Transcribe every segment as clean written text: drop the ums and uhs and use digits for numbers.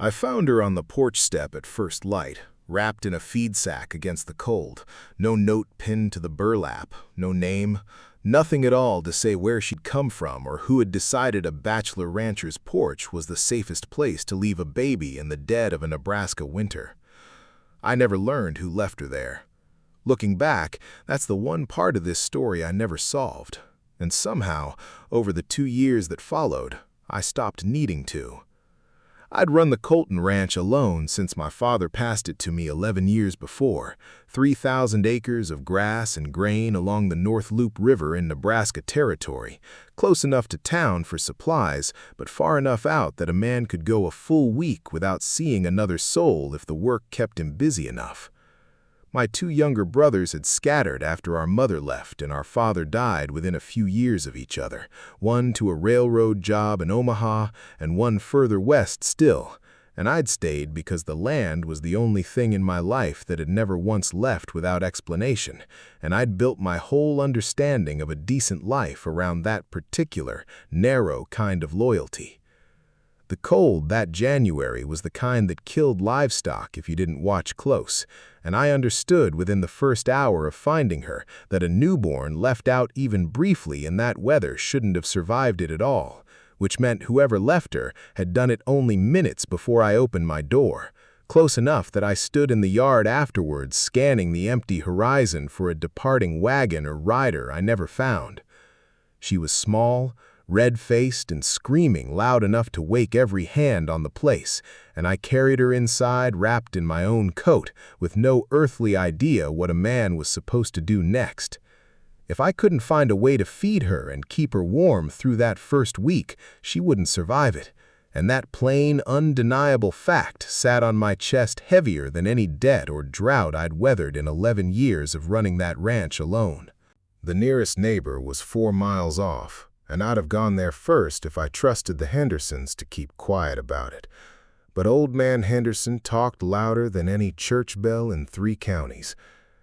I found her on the porch step at first light, wrapped in a feed sack against the cold. No note pinned to the burlap, no name, nothing at all to say where she'd come from or who had decided a bachelor rancher's porch was the safest place to leave a baby in the dead of a Nebraska winter. I never learned who left her there. Looking back, that's the one part of this story I never solved. And somehow, over the 2 years that followed, I stopped needing to. I'd run the Colton Ranch alone since my father passed it to me 11 years before. 3,000 acres of grass and grain along the North Loop River in Nebraska territory, close enough to town for supplies, but far enough out that a man could go a full week without seeing another soul if the work kept him busy enough. My 2 younger brothers had scattered after our mother left and our father died within a few years of each other, one to a railroad job in Omaha and one further west still, and I'd stayed because the land was the only thing in my life that had never once left without explanation, and I'd built my whole understanding of a decent life around that particular, narrow kind of loyalty. The cold that January was the kind that killed livestock if you didn't watch close, and I understood within the first hour of finding her that a newborn left out even briefly in that weather shouldn't have survived it at all, which meant whoever left her had done it only minutes before I opened my door, close enough that I stood in the yard afterwards scanning the empty horizon for a departing wagon or rider I never found. She was small, red-faced and screaming loud enough to wake every hand on the place, and I carried her inside wrapped in my own coat, with no earthly idea what a man was supposed to do next. If I couldn't find a way to feed her and keep her warm through that first week, she wouldn't survive it, and that plain, undeniable fact sat on my chest heavier than any debt or drought I'd weathered in 11 years of running that ranch alone. The nearest neighbor was 4 miles off, and I'd have gone there first if I trusted the Hendersons to keep quiet about it. But old man Henderson talked louder than any church bell in 3 counties,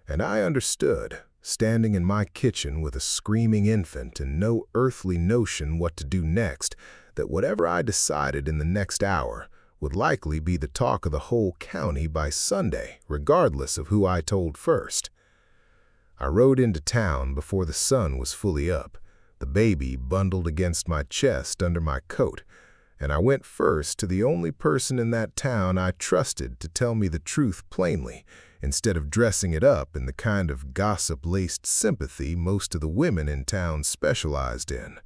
and I understood, standing in my kitchen with a screaming infant and no earthly notion what to do next, that whatever I decided in the next hour would likely be the talk of the whole county by Sunday, regardless of who I told first. I rode into town before the sun was fully up, the baby bundled against my chest under my coat, and I went first to the only person in that town I trusted to tell me the truth plainly, instead of dressing it up in the kind of gossip-laced sympathy most of the women in town specialized in,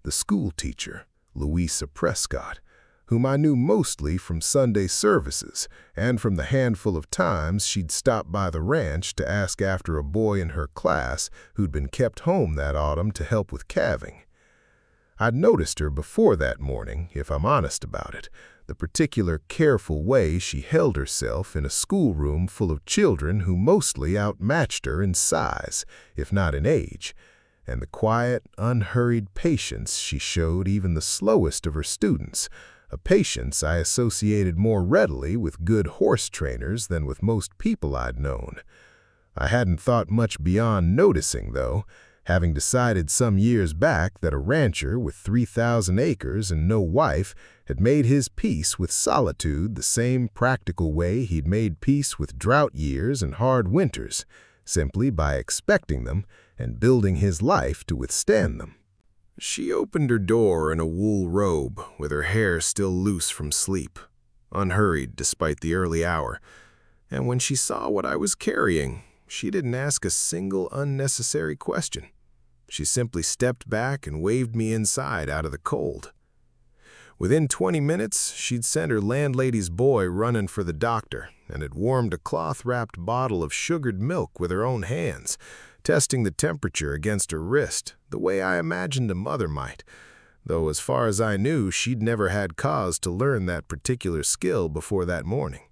the schoolteacher, Louisa Prescott, whom I knew mostly from Sunday services and from the handful of times she'd stopped by the ranch to ask after a boy in her class who'd been kept home that autumn to help with calving. I'd noticed her before that morning, if I'm honest about it, the particular careful way she held herself in a schoolroom full of children who mostly outmatched her in size, if not in age, and the quiet, unhurried patience she showed even the slowest of her students, a patience I associated more readily with good horse trainers than with most people I'd known. I hadn't thought much beyond noticing, though, having decided some years back that a rancher with 3,000 acres and no wife had made his peace with solitude the same practical way he'd made peace with drought years and hard winters, simply by expecting them and building his life to withstand them. She opened her door in a wool robe, with her hair still loose from sleep, unhurried despite the early hour, and when she saw what I was carrying, she didn't ask a single unnecessary question. She simply stepped back and waved me inside out of the cold. Within 20 minutes, she'd sent her landlady's boy running for the doctor and had warmed a cloth-wrapped bottle of sugared milk with her own hands, testing the temperature against her wrist, the way I imagined a mother might, though as far as I knew, she'd never had cause to learn that particular skill before that morning.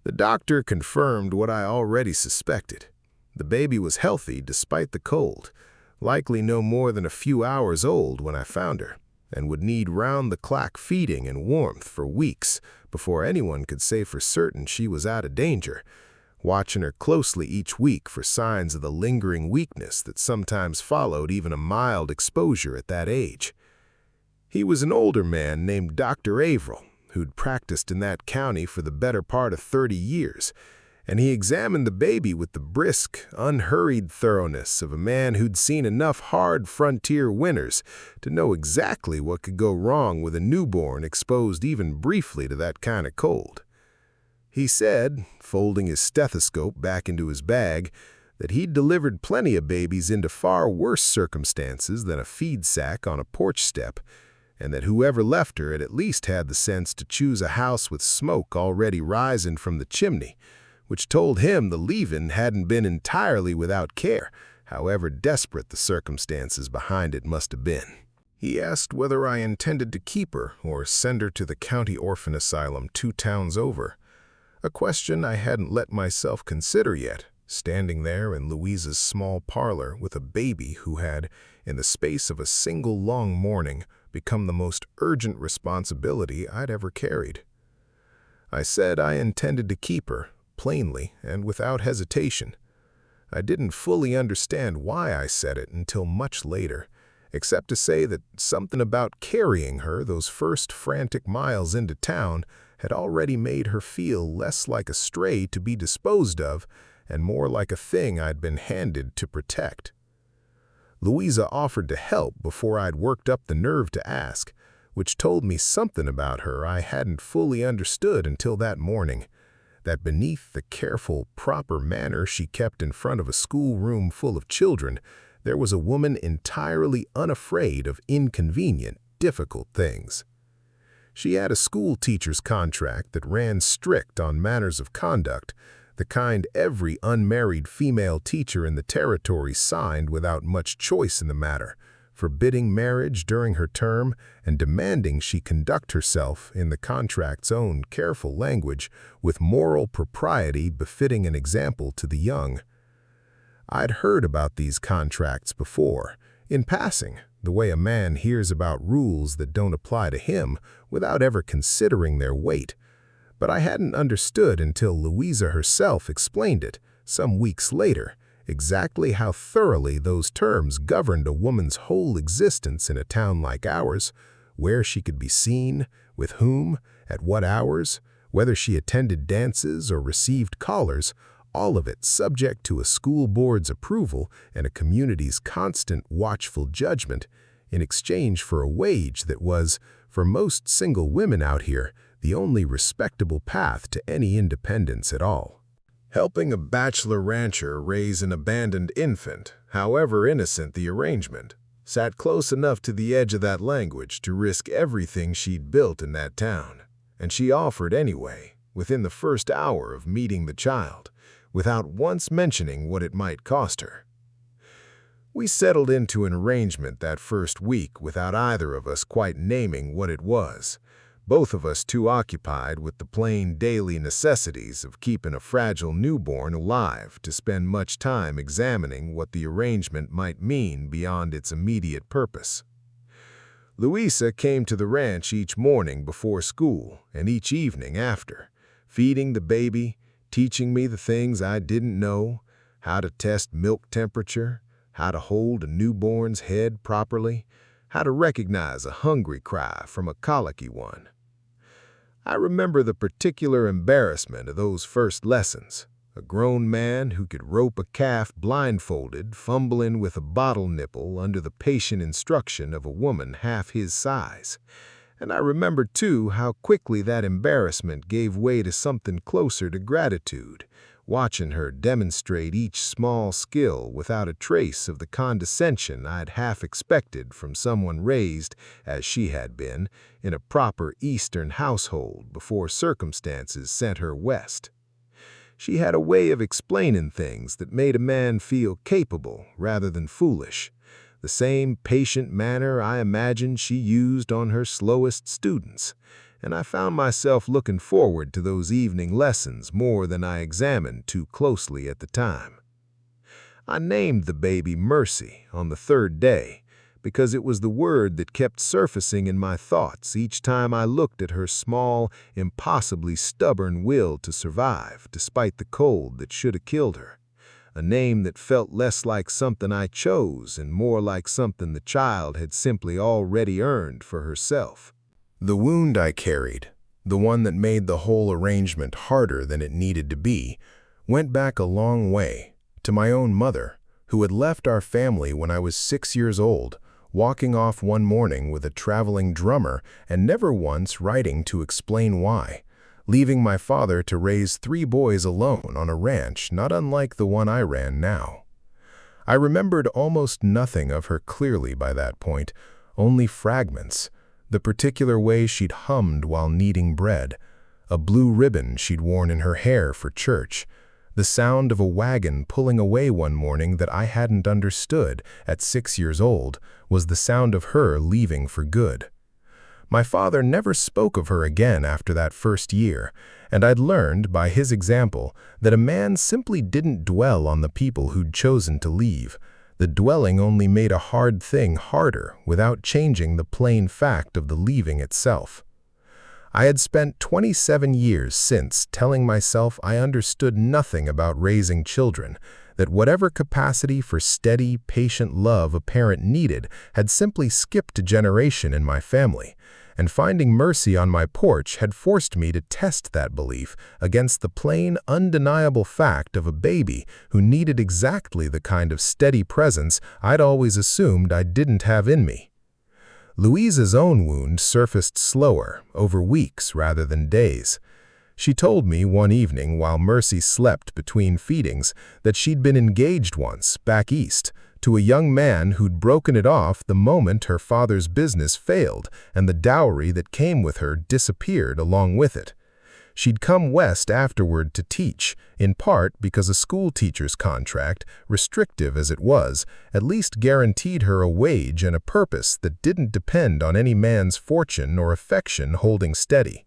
The doctor confirmed what I already suspected. The baby was healthy despite the cold, likely no more than a few hours old when I found her, and would need round-the-clock feeding and warmth for weeks before anyone could say for certain she was out of danger, watching her closely each week for signs of the lingering weakness that sometimes followed even a mild exposure at that age. He was an older man named Dr. Averill, who'd practiced in that county for the better part of 30 years, and he examined the baby with the brisk, unhurried thoroughness of a man who'd seen enough hard frontier winters to know exactly what could go wrong with a newborn exposed even briefly to that kind of cold. He said, folding his stethoscope back into his bag, that he'd delivered plenty of babies into far worse circumstances than a feed sack on a porch step, and that whoever left her had at least had the sense to choose a house with smoke already rising from the chimney, which told him the leaving hadn't been entirely without care, however desperate the circumstances behind it must have been. He asked whether I intended to keep her or send her to the county orphan asylum 2 towns over, a question I hadn't let myself consider yet, standing there in Louisa's small parlor with a baby who had, in the space of a single long morning, become the most urgent responsibility I'd ever carried. I said I intended to keep her, plainly and without hesitation. I didn't fully understand why I said it until much later, except to say that something about carrying her those first frantic miles into town had already made her feel less like a stray to be disposed of and more like a thing I'd been handed to protect. Louisa offered to help before I'd worked up the nerve to ask, which told me something about her I hadn't fully understood until that morning, that beneath the careful, proper manner she kept in front of a schoolroom full of children, there was a woman entirely unafraid of inconvenient, difficult things. She had a schoolteacher's contract that ran strict on manners of conduct, the kind every unmarried female teacher in the territory signed without much choice in the matter, forbidding marriage during her term and demanding she conduct herself, in the contract's own careful language, with moral propriety befitting an example to the young. I'd heard about these contracts before, in passing, the way a man hears about rules that don't apply to him without ever considering their weight, but I hadn't understood until Louisa herself explained it, some weeks later, exactly how thoroughly those terms governed a woman's whole existence in a town like ours, where she could be seen, with whom, at what hours, whether she attended dances or received callers, all of it subject to a school board's approval and a community's constant watchful judgment, in exchange for a wage that was, for most single women out here, the only respectable path to any independence at all. Helping a bachelor rancher raise an abandoned infant, however innocent the arrangement, sat close enough to the edge of that language to risk everything she'd built in that town, and she offered anyway, within the first hour of meeting the child, without once mentioning what it might cost her. We settled into an arrangement that first week without either of us quite naming what it was, both of us too occupied with the plain daily necessities of keeping a fragile newborn alive to spend much time examining what the arrangement might mean beyond its immediate purpose. Louisa came to the ranch each morning before school and each evening after, feeding the baby, teaching me the things I didn't know, how to test milk temperature, how to hold a newborn's head properly, how to recognize a hungry cry from a colicky one. I remember the particular embarrassment of those first lessons, a grown man who could rope a calf blindfolded, fumbling with a bottle nipple under the patient instruction of a woman half his size. And I remember, too, how quickly that embarrassment gave way to something closer to gratitude, watching her demonstrate each small skill without a trace of the condescension I'd half expected from someone raised, as she had been, in a proper Eastern household before circumstances sent her west. She had a way of explaining things that made a man feel capable rather than foolish, the same patient manner I imagined she used on her slowest students, and I found myself looking forward to those evening lessons more than I examined too closely at the time. I named the baby Mercy on the 3rd day because it was the word that kept surfacing in my thoughts each time I looked at her small, impossibly stubborn will to survive despite the cold that should have killed her, a name that felt less like something I chose and more like something the child had simply already earned for herself. The wound I carried, the one that made the whole arrangement harder than it needed to be, went back a long way, to my own mother, who had left our family when I was 6 years old, walking off one morning with a traveling drummer and never once writing to explain why, leaving my father to raise 3 boys alone on a ranch not unlike the one I ran now. I remembered almost nothing of her clearly by that point, only fragments, the particular way she'd hummed while kneading bread, a blue ribbon she'd worn in her hair for church, the sound of a wagon pulling away one morning that I hadn't understood at 6 years old was the sound of her leaving for good. My father never spoke of her again after that first year, and I'd learned, by his example, that a man simply didn't dwell on the people who'd chosen to leave. The dwelling only made a hard thing harder without changing the plain fact of the leaving itself. I had spent 27 years since telling myself I understood nothing about raising children, that whatever capacity for steady, patient love a parent needed had simply skipped a generation in my family, and finding Mercy on my porch had forced me to test that belief against the plain, undeniable fact of a baby who needed exactly the kind of steady presence I'd always assumed I didn't have in me. Louisa's own wound surfaced slower, over weeks rather than days. She told me one evening while Mercy slept between feedings that she'd been engaged once, back east, to a young man who'd broken it off the moment her father's business failed and the dowry that came with her disappeared along with it. She'd come west afterward to teach, in part because a schoolteacher's contract, restrictive as it was, at least guaranteed her a wage and a purpose that didn't depend on any man's fortune or affection holding steady.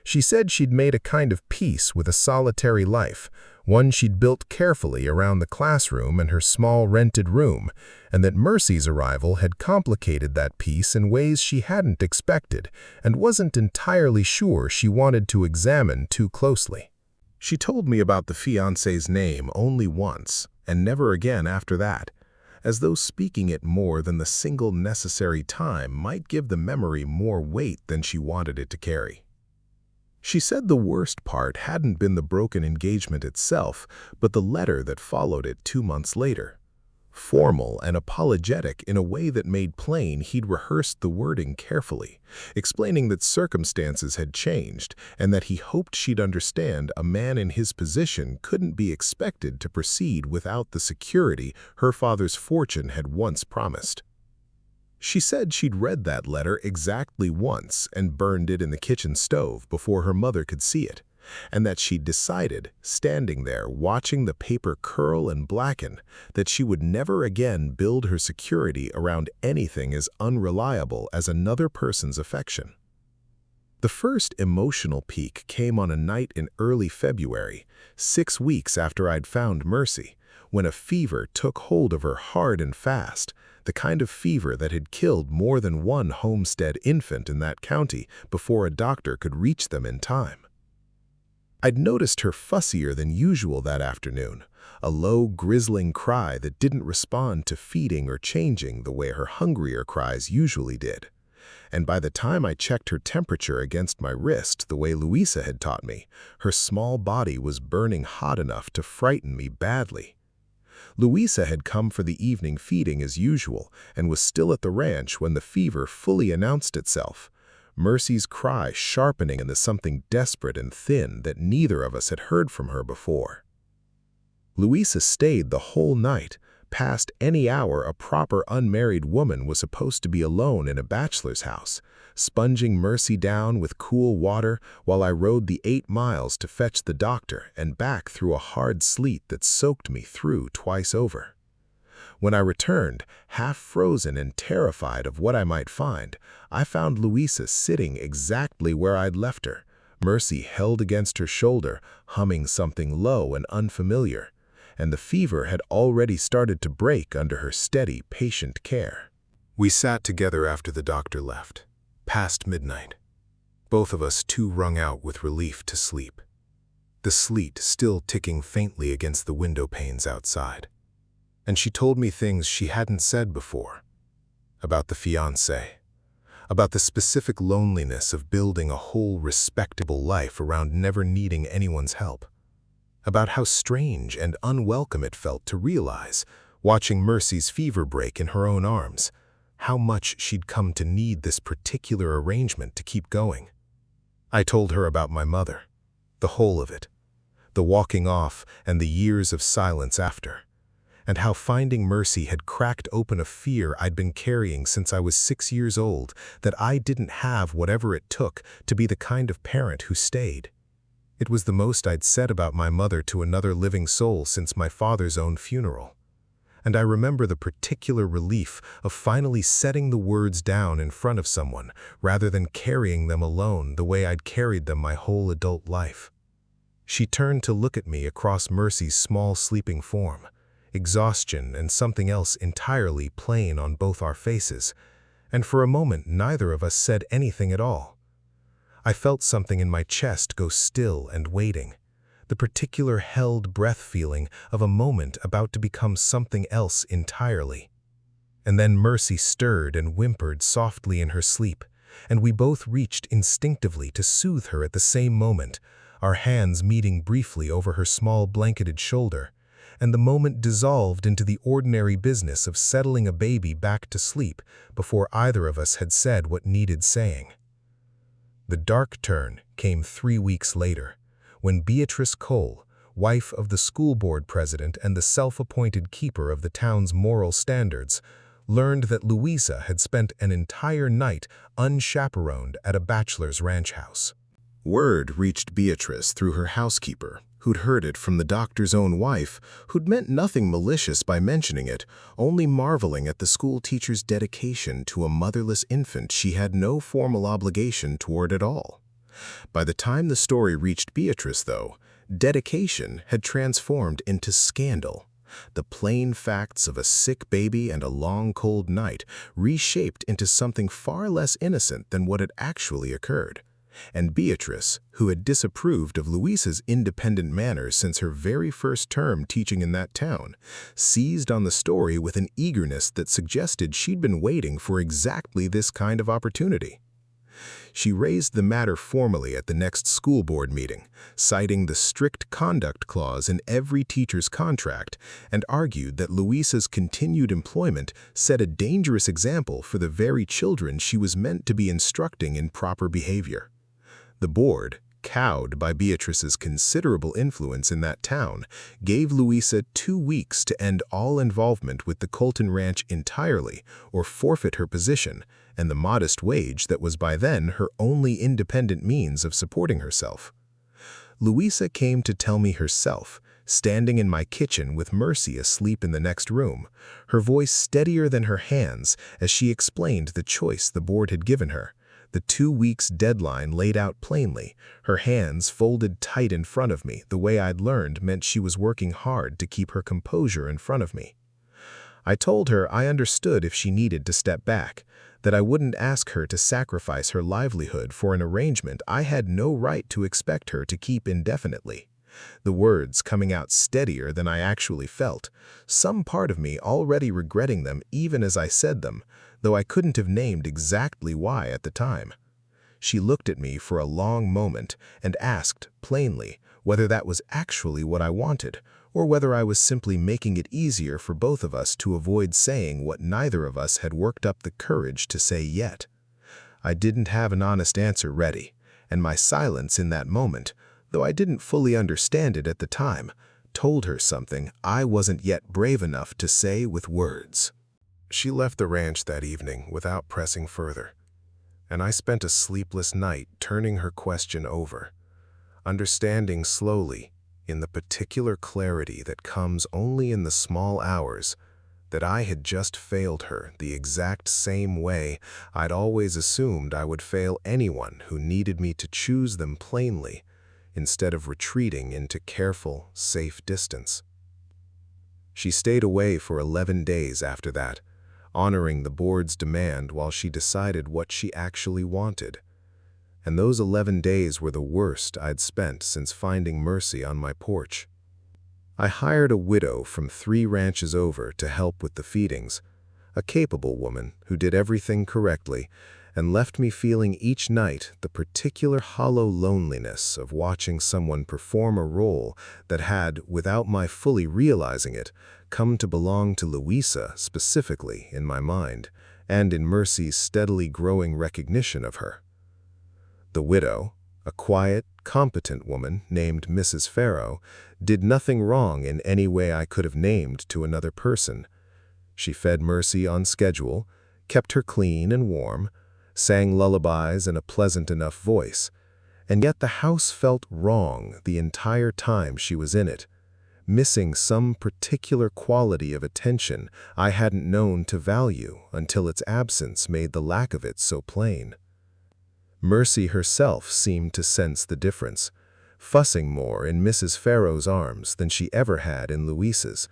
She said she'd made a kind of peace with a solitary life, one she'd built carefully around the classroom and her small rented room, and that Mercy's arrival had complicated that peace in ways she hadn't expected and wasn't entirely sure she wanted to examine too closely. She told me about the fiancé's name only once, and never again after that, as though speaking it more than the single necessary time might give the memory more weight than she wanted it to carry. She said the worst part hadn't been the broken engagement itself, but the letter that followed it 2 months later. Formal and apologetic in a way that made plain he'd rehearsed the wording carefully, explaining that circumstances had changed and that he hoped she'd understand a man in his position couldn't be expected to proceed without the security her father's fortune had once promised. She said she'd read that letter exactly once and burned it in the kitchen stove before her mother could see it, and that she'd decided, standing there watching the paper curl and blacken, that she would never again build her security around anything as unreliable as another person's affection. The first emotional peak came on a night in early February, 6 weeks after I'd found Mercy, when a fever took hold of her hard and fast, the kind of fever that had killed more than one Homestead infant in that county before a doctor could reach them in time. I'd noticed her fussier than usual that afternoon, a low, grisling cry that didn't respond to feeding or changing the way her hungrier cries usually did. And by the time I checked her temperature against my wrist the way Louisa had taught me, her small body was burning hot enough to frighten me badly. Louisa had come for the evening feeding as usual and was still at the ranch when the fever fully announced itself, Mercy's cry sharpening into something desperate and thin that neither of us had heard from her before. Louisa stayed the whole night, past any hour a proper unmarried woman was supposed to be alone in a bachelor's house, sponging Mercy down with cool water while I rode the 8 miles to fetch the doctor and back through a hard sleet that soaked me through twice over. When I returned, half frozen and terrified of what I might find, I found Louisa sitting exactly where I'd left her, Mercy held against her shoulder, humming something low and unfamiliar, and the fever had already started to break under her steady, patient care. We sat together after the doctor left, past midnight, both of us too wrung out with relief to sleep, the sleet still ticking faintly against the window panes outside. And she told me things she hadn't said before, about the fiancé, about the specific loneliness of building a whole respectable life around never needing anyone's help, about how strange and unwelcome it felt to realize, watching Mercy's fever break in her own arms, how much she'd come to need this particular arrangement to keep going. I told her about my mother, the whole of it, the walking off and the years of silence after, and how finding Mercy had cracked open a fear I'd been carrying since I was 6 years old, that I didn't have whatever it took to be the kind of parent who stayed. It was the most I'd said about my mother to another living soul since my father's own funeral. And I remember the particular relief of finally setting the words down in front of someone rather than carrying them alone the way I'd carried them my whole adult life. She turned to look at me across Mercy's small sleeping form, exhaustion and something else entirely plain on both our faces, and for a moment neither of us said anything at all. I felt something in my chest go still and waiting, the particular held breath feeling of a moment about to become something else entirely. And then Mercy stirred and whimpered softly in her sleep, and we both reached instinctively to soothe her at the same moment, our hands meeting briefly over her small blanketed shoulder, and the moment dissolved into the ordinary business of settling a baby back to sleep before either of us had said what needed saying. The dark turn came 3 weeks later, when Beatrice Cole, wife of the school board president and the self-appointed keeper of the town's moral standards, learned that Louisa had spent an entire night unchaperoned at a bachelor's ranch house. Word reached Beatrice through her housekeeper, who'd heard it from the doctor's own wife, who'd meant nothing malicious by mentioning it, only marveling at the school teacher's dedication to a motherless infant she had no formal obligation toward at all. By the time the story reached Beatrice, though, dedication had transformed into scandal. The plain facts of a sick baby and a long cold night reshaped into something far less innocent than what had actually occurred. And Beatrice, who had disapproved of Louisa's independent manners since her very first term teaching in that town, seized on the story with an eagerness that suggested she'd been waiting for exactly this kind of opportunity. She raised the matter formally at the next school board meeting, citing the strict conduct clause in every teacher's contract, and argued that Louisa's continued employment set a dangerous example for the very children she was meant to be instructing in proper behavior. The board, cowed by Beatrice's considerable influence in that town, gave Louisa 2 weeks to end all involvement with the Colton Ranch entirely or forfeit her position and the modest wage that was by then her only independent means of supporting herself. Louisa came to tell me herself, standing in my kitchen with Mercy asleep in the next room, her voice steadier than her hands as she explained the choice the board had given her. The 2 weeks deadline laid out plainly, her hands folded tight in front of me the way I'd learned meant she was working hard to keep her composure in front of me. I told her I understood if she needed to step back, that I wouldn't ask her to sacrifice her livelihood for an arrangement I had no right to expect her to keep indefinitely. The words coming out steadier than I actually felt, some part of me already regretting them even as I said them, though I couldn't have named exactly why at the time. She looked at me for a long moment and asked, plainly, whether that was actually what I wanted, or whether I was simply making it easier for both of us to avoid saying what neither of us had worked up the courage to say yet. I didn't have an honest answer ready, and my silence in that moment, though I didn't fully understand it at the time, told her something I wasn't yet brave enough to say with words. She left the ranch that evening without pressing further, and I spent a sleepless night turning her question over, understanding slowly, in the particular clarity that comes only in the small hours, that I had just failed her the exact same way I'd always assumed I would fail anyone who needed me to choose them plainly, instead of retreating into careful, safe distance. She stayed away for 11 days after that, honoring the board's demand while she decided what she actually wanted. And those 11 days were the worst I'd spent since finding Mercy on my porch. I hired a widow from 3 ranches over to help with the feedings, a capable woman who did everything correctly, and left me feeling each night the particular hollow loneliness of watching someone perform a role that had, without my fully realizing it, come to belong to Louisa specifically in my mind, and in Mercy's steadily growing recognition of her. The widow, a quiet, competent woman named Mrs. Farrow, did nothing wrong in any way I could have named to another person. She fed Mercy on schedule, kept her clean and warm, sang lullabies in a pleasant enough voice, and yet the house felt wrong the entire time she was in it, missing some particular quality of attention I hadn't known to value until its absence made the lack of it so plain. Mercy herself seemed to sense the difference, fussing more in Mrs. Farrow's arms than she ever had in Louisa's,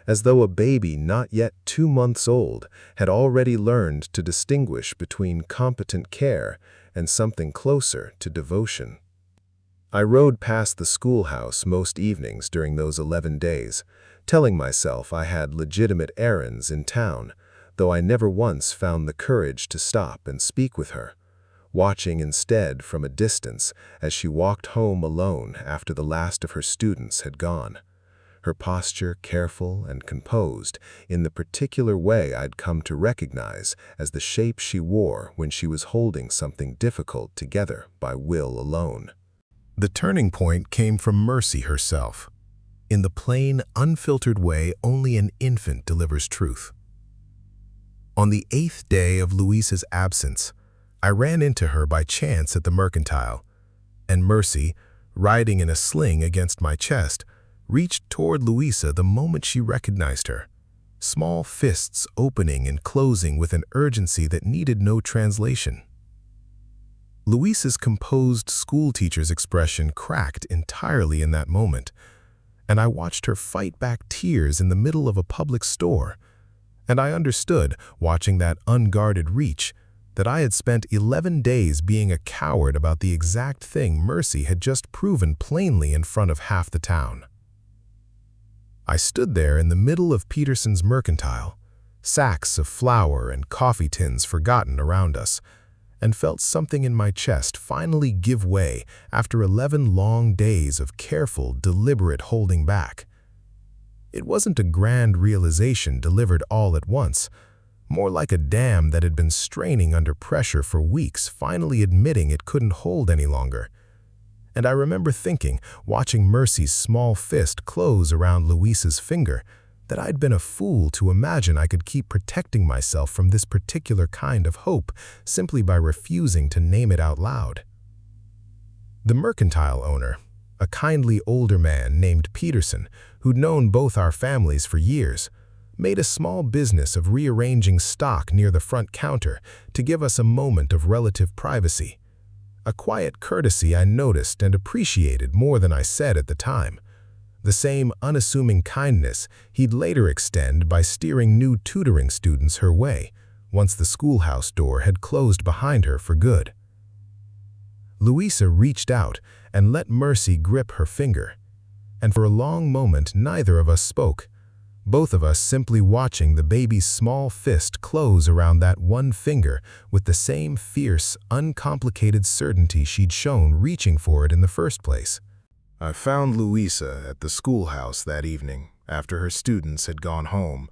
as though a baby not yet 2 months old had already learned to distinguish between competent care and something closer to devotion. I rode past the schoolhouse most evenings during those 11 days, telling myself I had legitimate errands in town, though I never once found the courage to stop and speak with her, watching instead from a distance as she walked home alone after the last of her students had gone, her posture careful and composed in the particular way I'd come to recognize as the shape she wore when she was holding something difficult together by will alone. The turning point came from Mercy herself, in the plain, unfiltered way only an infant delivers truth. On the 8th day of Louisa's absence, I ran into her by chance at the mercantile, and Mercy, riding in a sling against my chest, reached toward Louisa the moment she recognized her, small fists opening and closing with an urgency that needed no translation. Louisa's composed schoolteacher's expression cracked entirely in that moment, and I watched her fight back tears in the middle of a public store, and I understood, watching that unguarded reach, that I had spent 11 days being a coward about the exact thing Mercy had just proven plainly in front of half the town. I stood there in the middle of Peterson's mercantile, sacks of flour and coffee tins forgotten around us, and felt something in my chest finally give way after 11 long days of careful, deliberate holding back. It wasn't a grand realization delivered all at once, more like a dam that had been straining under pressure for weeks, finally admitting it couldn't hold any longer. And I remember thinking, watching Mercy's small fist close around Louisa's finger, that I'd been a fool to imagine I could keep protecting myself from this particular kind of hope simply by refusing to name it out loud. The mercantile owner, a kindly older man named Peterson, who'd known both our families for years, made a small business of rearranging stock near the front counter to give us a moment of relative privacy. A quiet courtesy I noticed and appreciated more than I said at the time. The same unassuming kindness he'd later extend by steering new tutoring students her way, once the schoolhouse door had closed behind her for good. Louisa reached out and let Mercy grip her finger, and for a long moment neither of us spoke, both of us simply watching the baby's small fist close around that one finger with the same fierce, uncomplicated certainty she'd shown reaching for it in the first place. I found Louisa at the schoolhouse that evening after her students had gone home,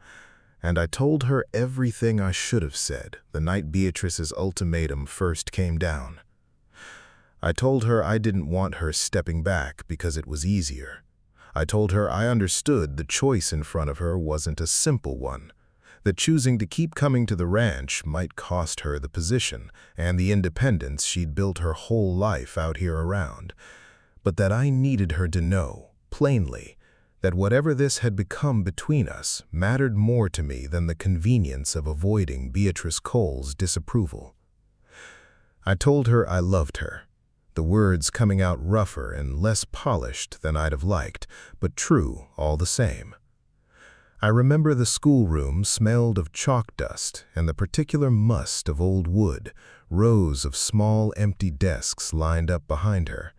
and I told her everything I should have said the night Beatrice's ultimatum first came down. I told her I didn't want her stepping back because it was easier. I told her I understood the choice in front of her wasn't a simple one, that choosing to keep coming to the ranch might cost her the position and the independence she'd built her whole life out here around, but that I needed her to know, plainly, that whatever this had become between us mattered more to me than the convenience of avoiding Beatrice Cole's disapproval. I told her I loved her, the words coming out rougher and less polished than I'd have liked, but true all the same. I remember the schoolroom smelled of chalk dust and the particular must of old wood, rows of small empty desks lined up behind her,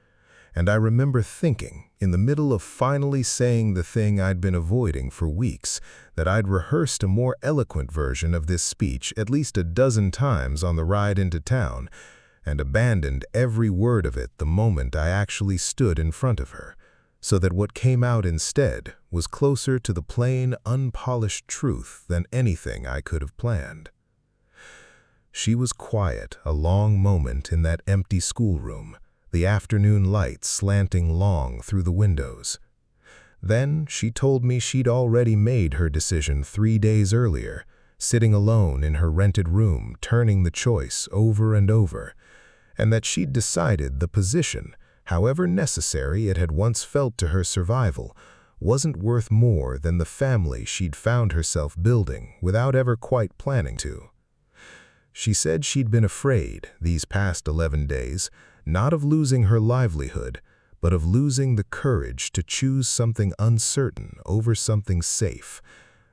And I remember thinking, in the middle of finally saying the thing I'd been avoiding for weeks, that I'd rehearsed a more eloquent version of this speech at least a dozen times on the ride into town, and abandoned every word of it the moment I actually stood in front of her, so that what came out instead was closer to the plain, unpolished truth than anything I could have planned. She was quiet a long moment in that empty schoolroom, the afternoon light slanting long through the windows. Then she told me she'd already made her decision 3 days earlier, sitting alone in her rented room, turning the choice over and over, and that she'd decided the position, however necessary it had once felt to her survival, wasn't worth more than the family she'd found herself building without ever quite planning to. She said she'd been afraid, these past 11 days, not of losing her livelihood, but of losing the courage to choose something uncertain over something safe,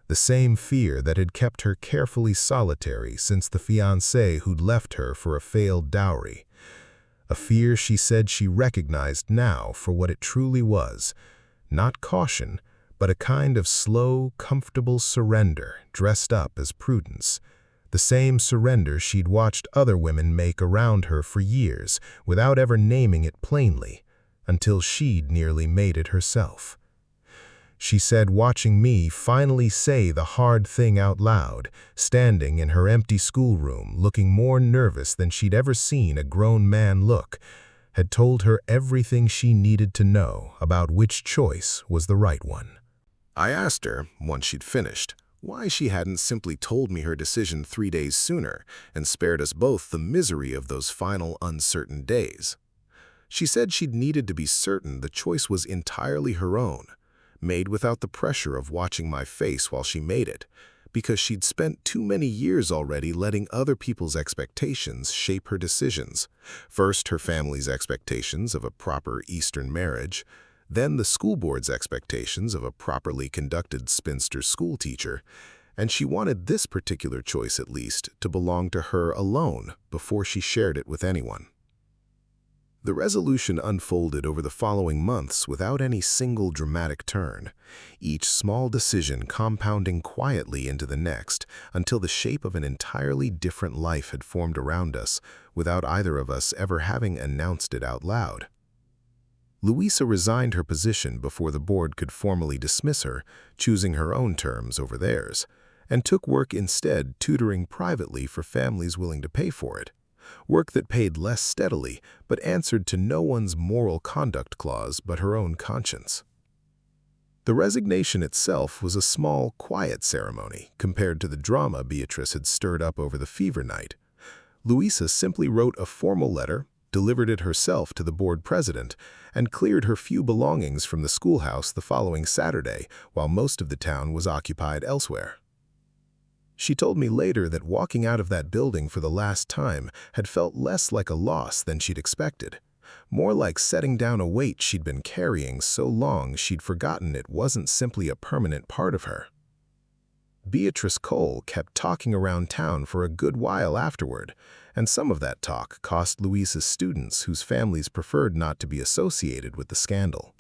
the same fear that had kept her carefully solitary since the fiancé who'd left her for a failed dowry. A fear she said she recognized now for what it truly was, not caution, but a kind of slow, comfortable surrender dressed up as prudence. The same surrender she'd watched other women make around her for years without ever naming it plainly, until she'd nearly made it herself. She said watching me finally say the hard thing out loud, standing in her empty schoolroom looking more nervous than she'd ever seen a grown man look, had told her everything she needed to know about which choice was the right one. I asked her, once she'd finished, why she hadn't simply told me her decision 3 days sooner and spared us both the misery of those final uncertain days. She said she'd needed to be certain the choice was entirely her own, made without the pressure of watching my face while she made it, because she'd spent too many years already letting other people's expectations shape her decisions. First, her family's expectations of a proper Eastern marriage, then the school board's expectations of a properly conducted spinster schoolteacher, and she wanted this particular choice at least to belong to her alone before she shared it with anyone. The resolution unfolded over the following months without any single dramatic turn, each small decision compounding quietly into the next until the shape of an entirely different life had formed around us without either of us ever having announced it out loud. Louisa resigned her position before the board could formally dismiss her, choosing her own terms over theirs, and took work instead tutoring privately for families willing to pay for it. Work that paid less steadily, but answered to no one's moral conduct clause but her own conscience. The resignation itself was a small, quiet ceremony compared to the drama Beatrice had stirred up over the fever night. Louisa simply wrote a formal letter, delivered it herself to the board president, and cleared her few belongings from the schoolhouse the following Saturday while most of the town was occupied elsewhere. She told me later that walking out of that building for the last time had felt less like a loss than she'd expected, more like setting down a weight she'd been carrying so long she'd forgotten it wasn't simply a permanent part of her. Beatrice Cole kept talking around town for a good while afterward, and some of that talk cost Louisa's students whose families preferred not to be associated with the scandal.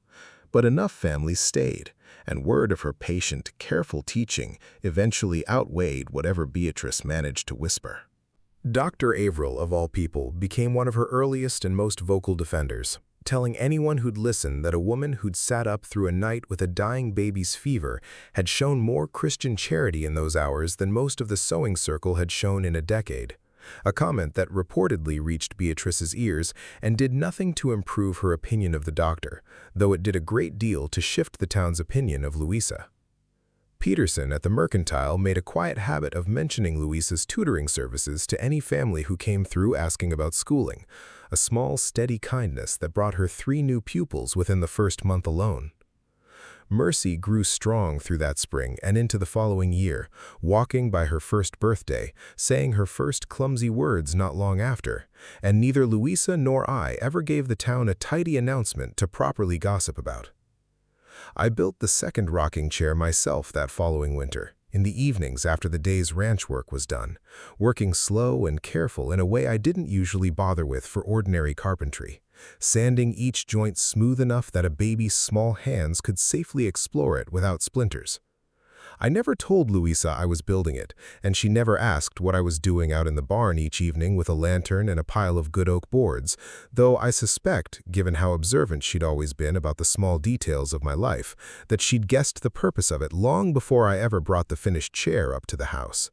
But enough families stayed, and word of her patient, careful teaching eventually outweighed whatever Beatrice managed to whisper. Dr. Averill, of all people, became one of her earliest and most vocal defenders, telling anyone who'd listen that a woman who'd sat up through a night with a dying baby's fever had shown more Christian charity in those hours than most of the sewing circle had shown in a decade. A comment that reportedly reached Beatrice's ears and did nothing to improve her opinion of the doctor, though it did a great deal to shift the town's opinion of Louisa. Peterson at the Mercantile made a quiet habit of mentioning Louisa's tutoring services to any family who came through asking about schooling, a small, steady kindness that brought her 3 new pupils within the first month alone. Mercy grew strong through that spring and into the following year, walking by her first birthday, saying her first clumsy words not long after, and neither Louisa nor I ever gave the town a tidy announcement to properly gossip about. I built the second rocking chair myself that following winter, in the evenings after the day's ranch work was done, working slow and careful in a way I didn't usually bother with for ordinary carpentry, sanding each joint smooth enough that a baby's small hands could safely explore it without splinters. I never told Louisa I was building it, and she never asked what I was doing out in the barn each evening with a lantern and a pile of good oak boards, though I suspect, given how observant she'd always been about the small details of my life, that she'd guessed the purpose of it long before I ever brought the finished chair up to the house.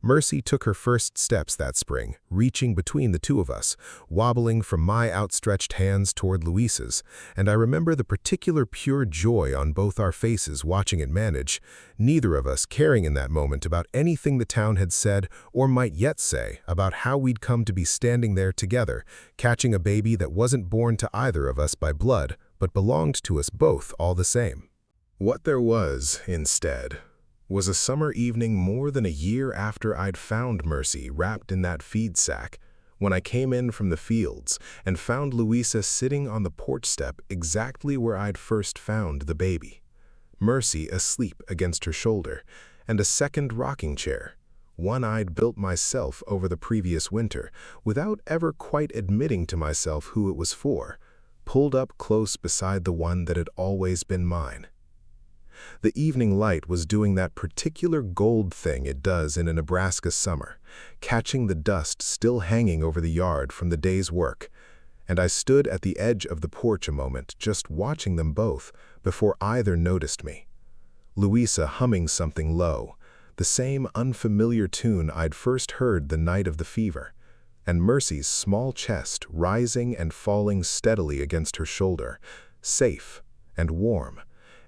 Mercy took her first steps that spring, reaching between the two of us, wobbling from my outstretched hands toward Louisa's, and I remember the particular pure joy on both our faces watching it manage, neither of us caring in that moment about anything the town had said or might yet say about how we'd come to be standing there together, catching a baby that wasn't born to either of us by blood, but belonged to us both all the same. What there was, instead, was a summer evening more than a year after I'd found Mercy wrapped in that feed sack, when I came in from the fields and found Louisa sitting on the porch step exactly where I'd first found the baby. Mercy asleep against her shoulder, and a second rocking chair, one I'd built myself over the previous winter, without ever quite admitting to myself who it was for, pulled up close beside the one that had always been mine. The evening light was doing that particular gold thing it does in a Nebraska summer, catching the dust still hanging over the yard from the day's work, and I stood at the edge of the porch a moment just watching them both before either noticed me. Louisa humming something low, the same unfamiliar tune I'd first heard the night of the fever, and Mercy's small chest rising and falling steadily against her shoulder, safe and warm,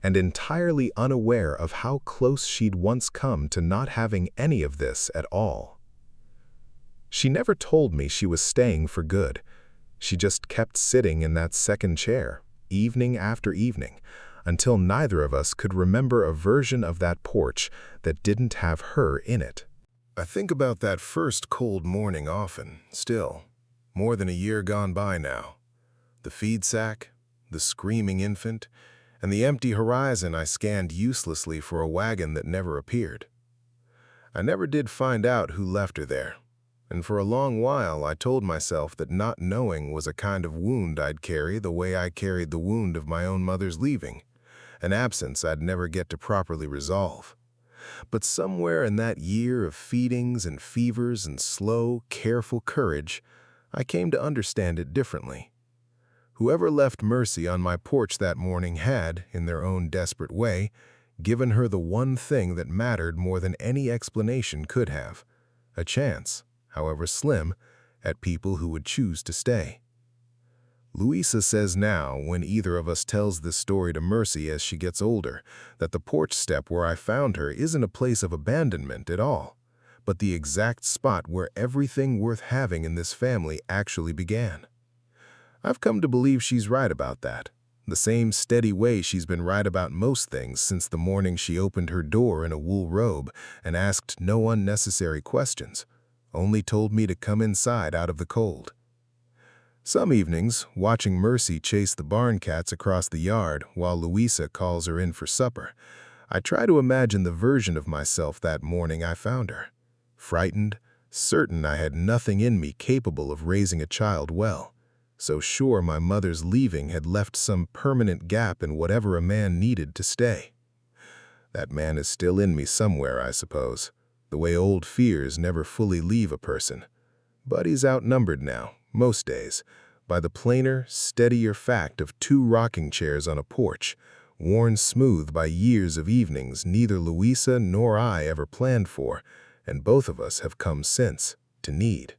and entirely unaware of how close she'd once come to not having any of this at all. She never told me she was staying for good. She just kept sitting in that second chair, evening after evening, until neither of us could remember a version of that porch that didn't have her in it. I think about that first cold morning often, still, more than a year gone by now. The feed sack, the screaming infant, and the empty horizon I scanned uselessly for a wagon that never appeared. I never did find out who left her there, and for a long while I told myself that not knowing was a kind of wound I'd carry the way I carried the wound of my own mother's leaving, an absence I'd never get to properly resolve. But somewhere in that year of feedings and fevers and slow, careful courage, I came to understand it differently. Whoever left Mercy on my porch that morning had, in their own desperate way, given her the one thing that mattered more than any explanation could have, a chance, however slim, at people who would choose to stay. Louisa says now, when either of us tells this story to Mercy as she gets older, that the porch step where I found her isn't a place of abandonment at all, but the exact spot where everything worth having in this family actually began. I've come to believe she's right about that, the same steady way she's been right about most things since the morning she opened her door in a wool robe and asked no unnecessary questions, only told me to come inside out of the cold. Some evenings, watching Mercy chase the barn cats across the yard while Louisa calls her in for supper, I try to imagine the version of myself that morning I found her, frightened, certain I had nothing in me capable of raising a child well, so sure my mother's leaving had left some permanent gap in whatever a man needed to stay. That man is still in me somewhere, I suppose, the way old fears never fully leave a person. But he's outnumbered now, most days, by the plainer, steadier fact of 2 rocking chairs on a porch, worn smooth by years of evenings neither Louisa nor I ever planned for, and both of us have come since to need.